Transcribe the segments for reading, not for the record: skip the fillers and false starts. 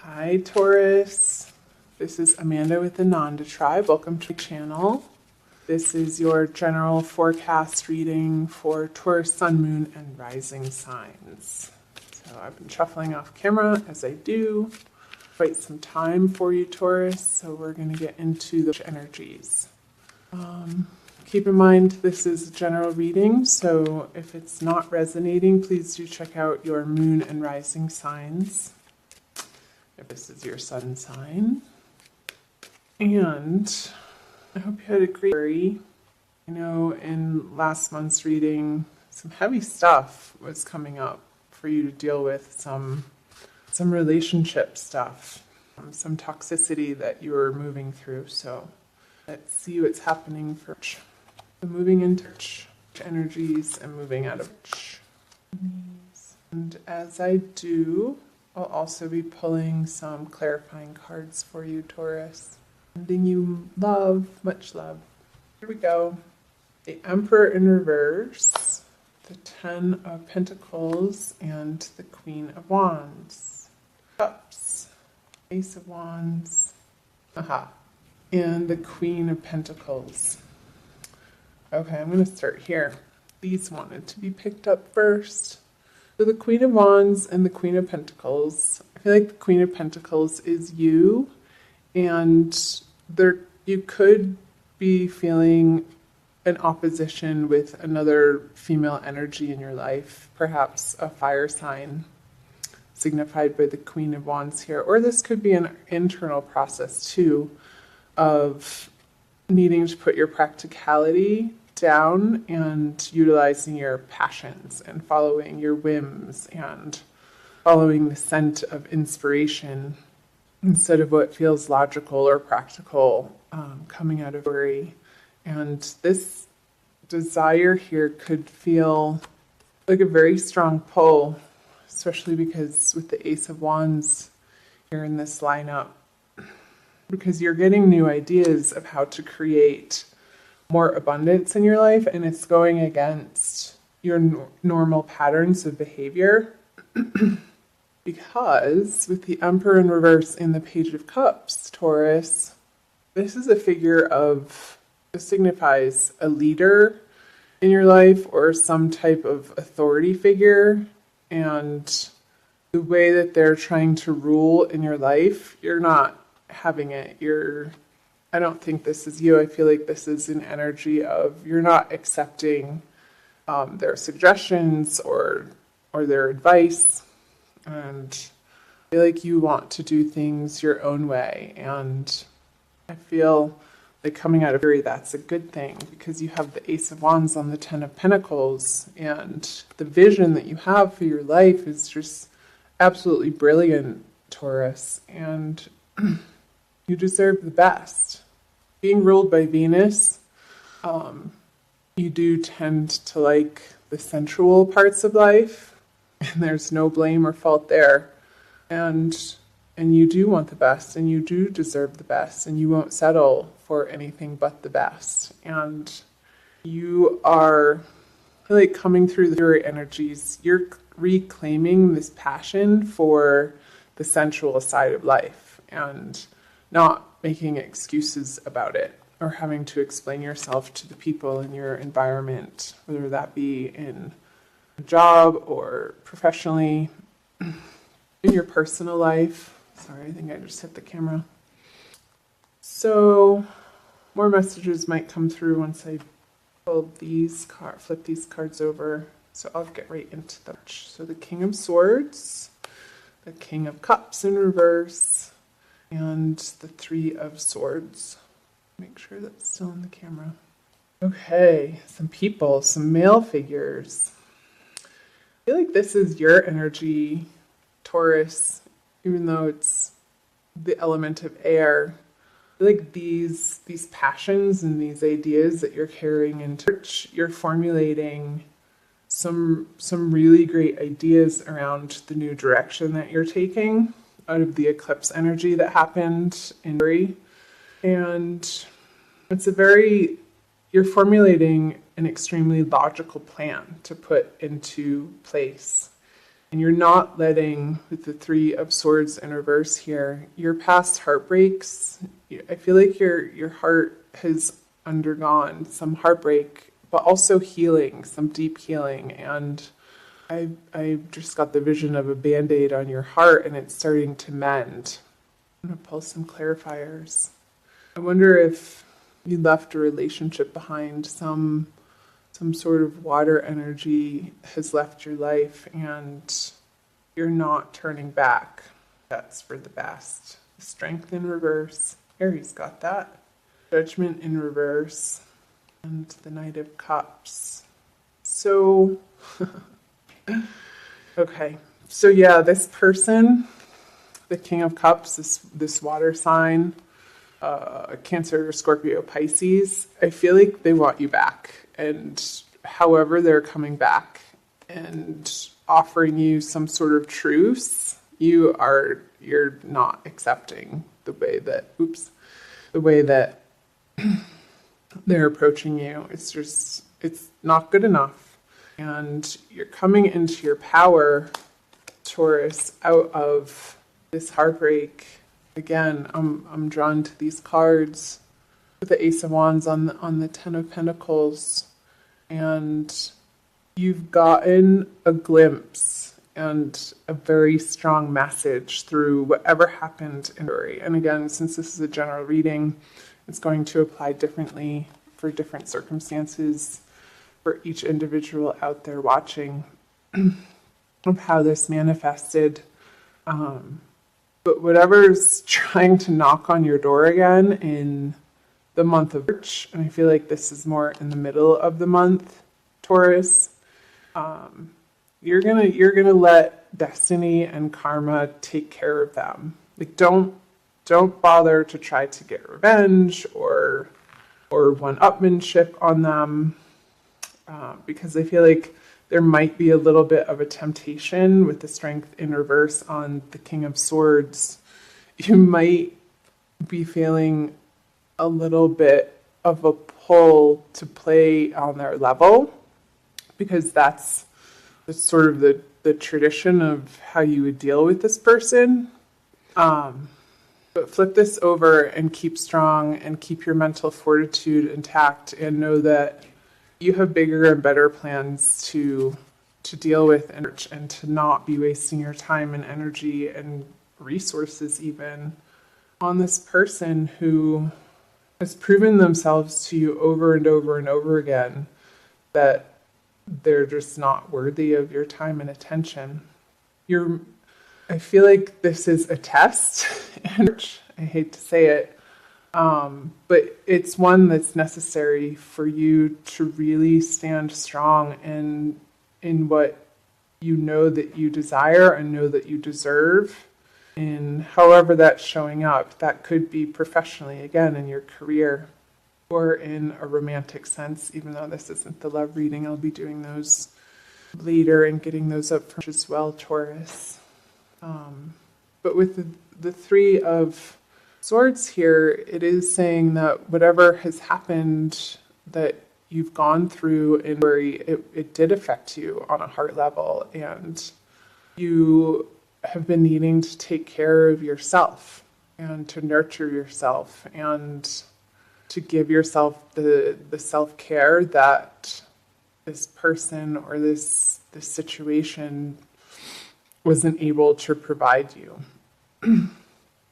Hi Taurus, this is Amanda with the Nanda Tribe. Welcome to the channel. This is your general forecast reading for Taurus, Sun, Moon, and Rising signs. So I've been shuffling off camera as I do. Quite some time for you Taurus, so we're going to get into the energies. Keep in mind this is a general reading, so if it's not resonating, please do check out your moon and rising signs. If this is your sun sign. And I hope you had a great day. I know in last month's reading, some heavy stuff was coming up for you to deal with, some relationship stuff, some toxicity that you were moving through. So let's see what's happening for moving into energies and moving out of. And as I do, I'll also be pulling some clarifying cards for you, Taurus. Sending you love, much love. Here we go. The Emperor in reverse, the Ten of Pentacles, and the Queen of Wands. Cups, Ace of Wands, and the Queen of Pentacles. Okay, I'm going to start here. These wanted to be picked up first. So the Queen of Wands and the Queen of Pentacles. I feel like the Queen of Pentacles is you, and you could be feeling an opposition with another female energy in your life, perhaps a fire sign signified by the Queen of Wands here. Or this could be an internal process too of needing to put your practicality down and utilizing your passions and following your whims and following the scent of inspiration instead of what feels logical or practical coming out of worry. And this desire here could feel like a very strong pull, especially because with the Ace of Wands here in this lineup, because you're getting new ideas of how to create more abundance in your life, and it's going against your normal patterns of behavior. Because with the Emperor in reverse in the Page of Cups, Taurus, this is a figure of, this signifies a leader in your life or some type of authority figure, and the way that they're trying to rule in your life, you're not having it. I don't think this is you. I feel like this is an energy of you're not accepting their suggestions or their advice, and I feel like you want to do things your own way. And I feel like coming out of fury, that's a good thing, because you have the Ace of Wands on the Ten of Pentacles, and the vision that you have for your life is just absolutely brilliant, Taurus, and you deserve the best. Being ruled by Venus, you do tend to like the sensual parts of life, and there's no blame or fault there. And you do want the best, and you do deserve the best, and you won't settle for anything but the best. And you are, I feel like, coming through the Fury energies, you're reclaiming this passion for the sensual side of life, and not making excuses about it or having to explain yourself to the people in your environment, whether that be in a job or professionally, in your personal life. Sorry, I think I just hit the camera. So more messages might come through once I flip these cards over. So I'll get right into them. So the King of Swords, the King of Cups in reverse, and the Three of Swords. Make sure that's still in the camera. Okay, some people, some male figures. I feel like this is your energy, Taurus, even though it's the element of air. I feel like these passions and these ideas that you're carrying into church, you're formulating some really great ideas around the new direction that you're taking out of the eclipse energy that happened in Aries. And you're formulating an extremely logical plan to put into place. And you're not letting, with the Three of Swords in reverse here, your past heartbreaks. I feel like your heart has undergone some heartbreak, but also healing, some deep healing. And I just got the vision of a Band-Aid on your heart, and it's starting to mend. I'm going to pull some clarifiers. I wonder if you left a relationship behind, some sort of water energy has left your life and you're not turning back. That's for the best. Strength in reverse. Aries got that. Judgment in reverse. And the Knight of Cups. So, okay. So yeah, this person, the King of Cups, this water sign, Cancer, Scorpio, Pisces, I feel like they want you back. And however they're coming back and offering you some sort of truce, you're not accepting the way that they're approaching you. It's not good enough. And you're coming into your power, Taurus, out of this heartbreak. Again, I'm drawn to these cards with the Ace of Wands on the Ten of Pentacles, and you've gotten a glimpse and a very strong message through whatever happened in February. And again, since this is a general reading, it's going to apply differently for different circumstances for each individual out there watching of how this manifested. But whatever's trying to knock on your door again in the month of March, and I feel like this is more in the middle of the month, Taurus, you're gonna let destiny and karma take care of them. Like, don't bother to try to get revenge or one-upmanship on them, because I feel like there might be a little bit of a temptation with the Strength in reverse on the King of Swords. You might be feeling a little bit of a pull to play on their level, because that's sort of the tradition of how you would deal with this person. But flip this over and keep strong and keep your mental fortitude intact, and know that you have bigger and better plans to deal with and to not be wasting your time and energy and resources even on this person who has proven themselves to you over and over and over again that they're just not worthy of your time and attention. I feel like this is a test, and I hate to say it, but it's one that's necessary for you to really stand strong in what you know that you desire and know that you deserve, in however that's showing up. That could be professionally, again, in your career, or in a romantic sense. Even though this isn't the love reading, I'll be doing those later and getting those up for as well, Taurus. But with the Three of Swords here, it is saying that whatever has happened that you've gone through in February, it did affect you on a heart level, and you have been needing to take care of yourself and to nurture yourself and to give yourself the self-care that this person or this situation wasn't able to provide you.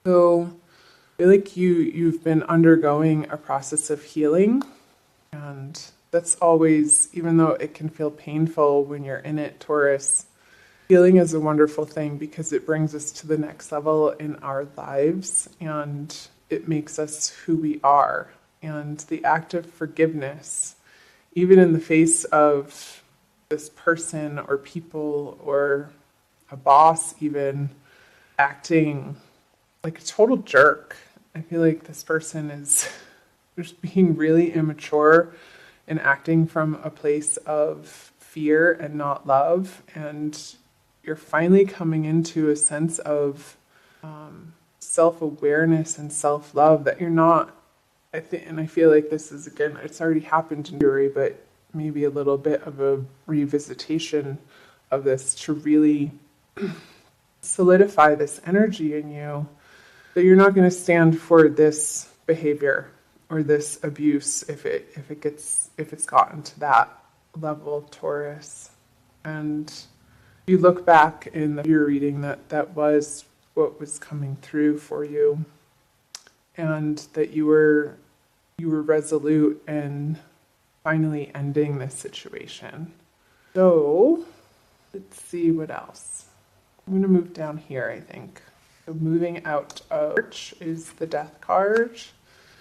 So I feel like you've been undergoing a process of healing, and that's always, even though it can feel painful when you're in it, Taurus, healing is a wonderful thing because it brings us to the next level in our lives and it makes us who we are. And the act of forgiveness, even in the face of this person or people or a boss even acting like a total jerk. I feel like this person is just being really immature and acting from a place of fear and not love. And you're finally coming into a sense of self-awareness and self-love that you're not, and I feel like this is, again, it's already happened in February, but maybe a little bit of a revisitation of this, to really solidify this energy in you that you're not going to stand for this behavior or this abuse if it's gotten to that level, Taurus. And you look back in your reading that was what was coming through for you, and that you were resolute in finally ending this situation. So let's see what else. I'm going to move down here, I think. So moving out of March is the Death card,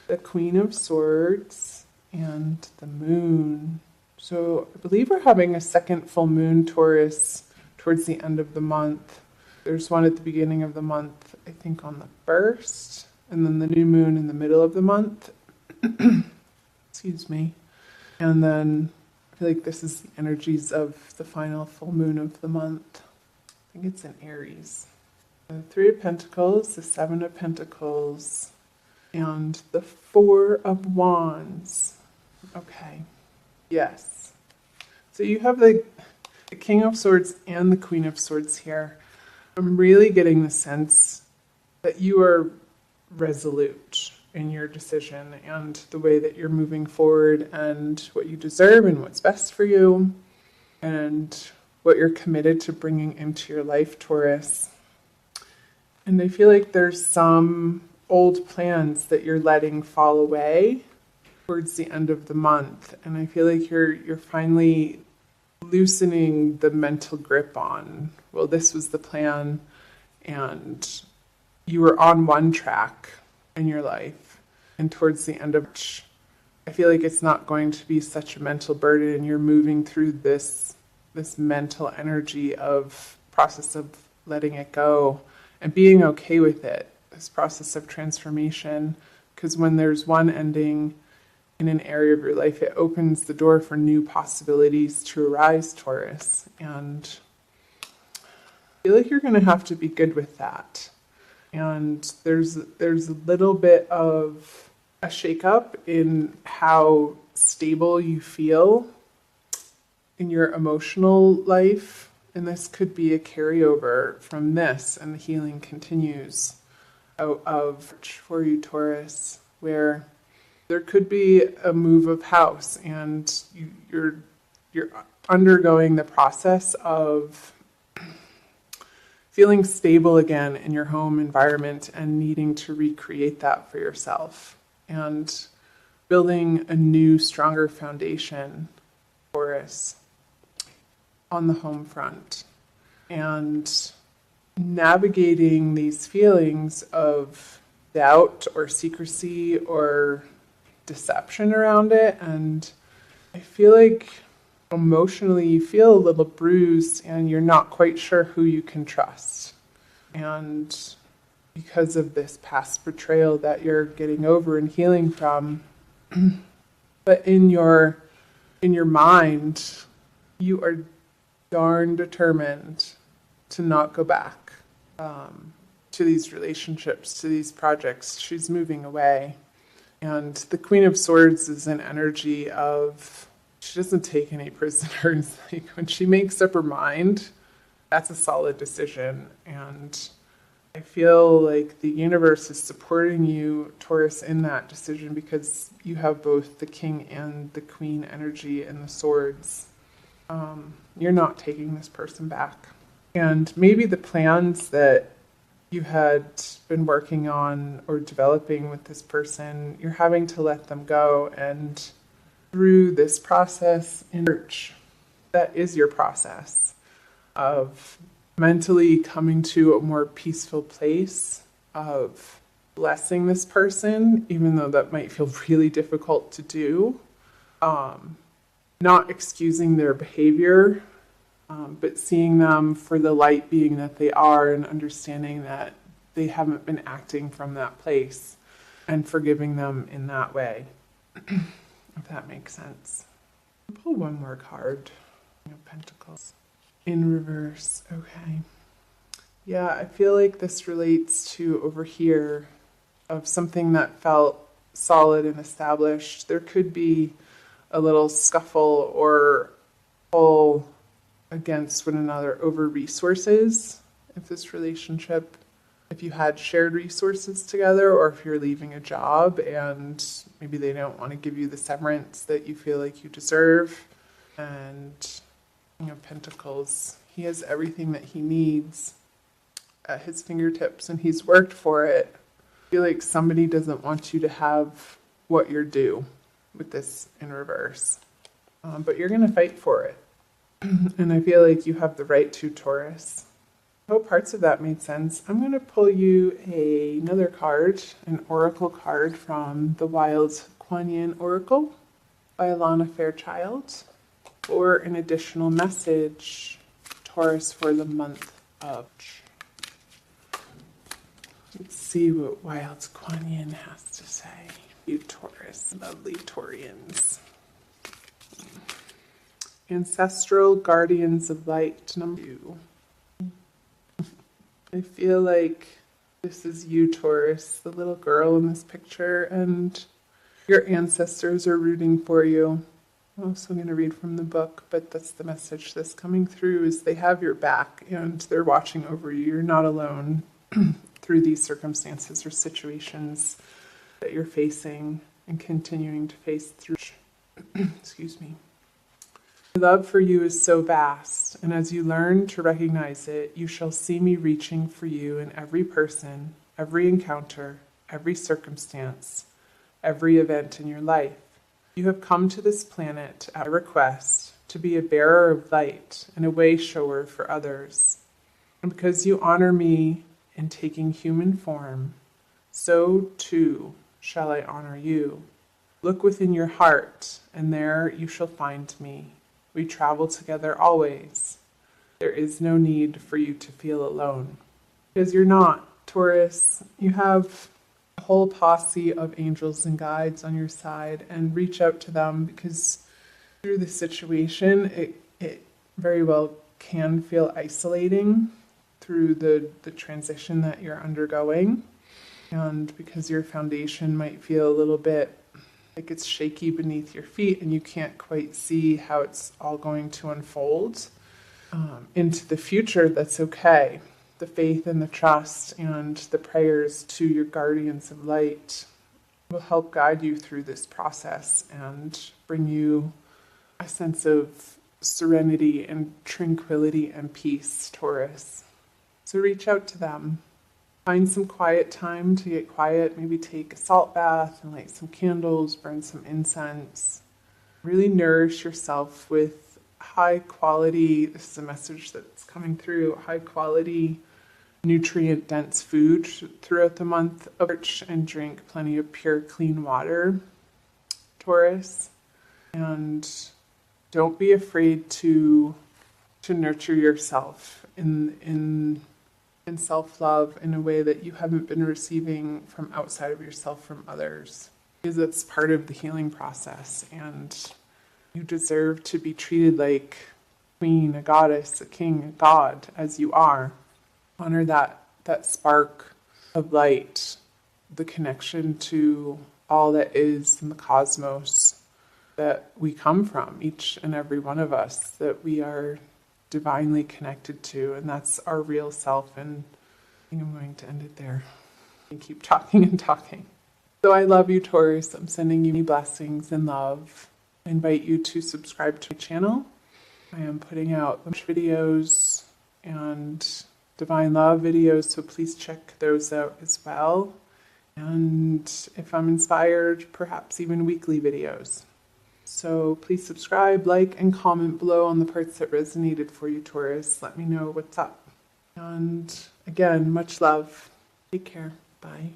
the Queen of Swords, and the Moon. So I believe we're having a second full moon, Taurus, towards the end of the month. There's one at the beginning of the month, I think on the 1st, and then the new moon in the middle of the month. Excuse me. And then I feel like this is the energies of the final full moon of the month. I think it's in Aries. The 3 of Pentacles, the 7 of Pentacles, and the 4 of Wands. Okay. Yes. So you have the King of Swords and the Queen of Swords here. I'm really getting the sense that you are resolute in your decision and the way that you're moving forward and what you deserve and what's best for you and what you're committed to bringing into your life, Taurus. And I feel like there's some old plans that you're letting fall away towards the end of the month. And I feel like you're finally loosening the mental grip on, well, this was the plan and you were on one track in your life. And towards the end of March, I feel like it's not going to be such a mental burden, and you're moving through this mental energy of process of letting it go and being okay with it, this process of transformation. Because when there's one ending in an area of your life, it opens the door for new possibilities to arise, Taurus. And I feel like you're going to have to be good with that. And there's a little bit of a shakeup in how stable you feel in your emotional life. And this could be a carryover from this, and the healing continues out of for you, Taurus, where there could be a move of house, and you're undergoing the process of feeling stable again in your home environment and needing to recreate that for yourself and building a new, stronger foundation, Taurus, on the home front, and navigating these feelings of doubt or secrecy or deception around it. And I feel like emotionally you feel a little bruised and you're not quite sure who you can trust. And because of this past betrayal that you're getting over and healing from, but in your mind, you are darn determined to not go back to these relationships, to these projects. She's moving away. And the Queen of Swords is an energy of, she doesn't take any prisoners. Like, when she makes up her mind, that's a solid decision. And I feel like the universe is supporting you, Taurus, in that decision, because you have both the King and the Queen energy and the swords. You're not taking this person back. And maybe the plans that you had been working on or developing with this person, you're having to let them go. And through this process in church, that is your process of mentally coming to a more peaceful place, of blessing this person, even though that might feel really difficult to do. Not excusing their behavior, but seeing them for the light being that they are, and understanding that they haven't been acting from that place, and forgiving them in that way, if that makes sense. I'll pull one more card. Pentacles in reverse. Okay. Yeah, I feel like this relates to over here of something that felt solid and established. There could be a little scuffle or pull against one another over resources. If you had shared resources together, or if you're leaving a job and maybe they don't want to give you the severance that you feel like you deserve. And King of Pentacles, he has everything that he needs at his fingertips and he's worked for it. I feel like somebody doesn't want you to have what you're due with this in reverse. But you're going to fight for it. And I feel like you have the right to, Taurus. I hope parts of that made sense. I'm going to pull you another card, an oracle card from the Wild Kuan Yin Oracle by Alana Fairchild, for an additional message, Taurus, for the month of. Let's see what Wild Kuan Yin has to say. You Taurus, lovely Taurians. Ancestral Guardians of Light, number 2. I feel like this is you, Taurus, the little girl in this picture, and your ancestors are rooting for you. I'm also going to read from the book, but that's the message that's coming through, is they have your back and they're watching over you. You're not alone through these circumstances or situations that you're facing and continuing to face through. Excuse me. My love for you is so vast, and as you learn to recognize it, you shall see me reaching for you in every person, every encounter, every circumstance, every event in your life. You have come to this planet at a request to be a bearer of light and a way shower for others. And because you honor me in taking human form, so too shall I honor you. Look within your heart, and there you shall find me. We travel together always. There is no need for you to feel alone. Because you're not, Taurus. You have a whole posse of angels and guides on your side, and reach out to them, because through this situation, it very well can feel isolating through the transition that you're undergoing. And because your foundation might feel a little bit like it's shaky beneath your feet and you can't quite see how it's all going to unfold into the future, that's okay. The faith and the trust and the prayers to your guardians of light will help guide you through this process and bring you a sense of serenity and tranquility and peace, Taurus. So reach out to them. Find some quiet time to get quiet. Maybe take a salt bath and light some candles, burn some incense. Really nourish yourself with high quality, this is a message that's coming through, high quality, nutrient dense food throughout the month of March, and drink plenty of pure, clean water, Taurus. And don't be afraid to nurture yourself in self-love in a way that you haven't been receiving from outside of yourself from others, because it's part of the healing process, and you deserve to be treated like a queen, a goddess, a king, a god, as you are. Honor that spark of light, the connection to all that is in the cosmos that we come from, each and every one of us, that we are divinely connected to, and that's our real self. And I think I'm going to end it there and keep talking and talking. So I love you, Taurus. I'm sending you blessings and love. I invite you to subscribe to my channel. I am putting out videos and divine love videos, so please check those out as well. And if I'm inspired, perhaps even weekly videos. So please subscribe, like, and comment below on the parts that resonated for you, Taurus. Let me know what's up. And again, much love. Take care. Bye.